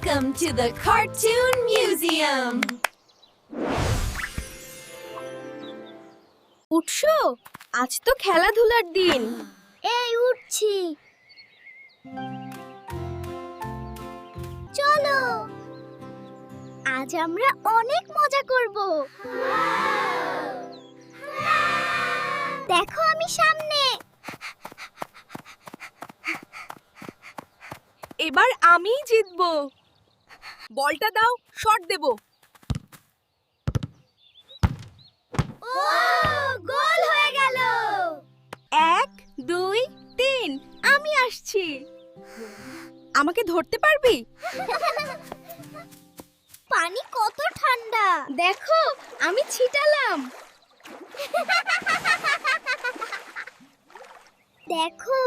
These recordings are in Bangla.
Welcome to the Cartoon Museum! উঠছো? আজ তো খেলাধুলার দিন। এই উঠছি। চলো আজ আমরা অনেক মজা করব। দেখো আমি সামনে। এবার আমিই জিতবো। বলটা দাও, শট দেব। ও গোল হয়ে গেল। 1 2 3 আমি আসছি। আমাকে ধরতে পারবি? পানি কত ঠান্ডা দেখো আমি ছিটালাম। দেখো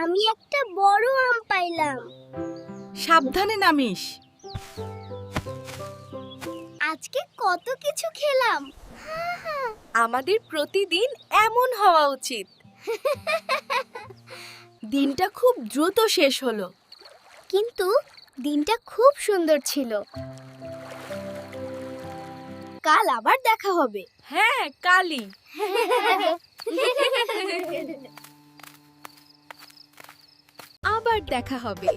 আমি একটা বড় আম পাইলাম। সাবধানে নামিস। আজকে কত কিছু খেলাম। আমাদের প্রতিদিন এমন হওয়া উচিত। দিনটা খুব দ্রুত শেষ হলো। কিন্তু দিনটা খুব সুন্দর ছিল। কাল আবার দেখা হবে। হ্যাঁ, কালই। আবার দেখা হবে।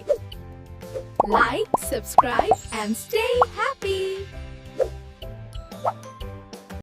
Like, subscribe, and stay happy!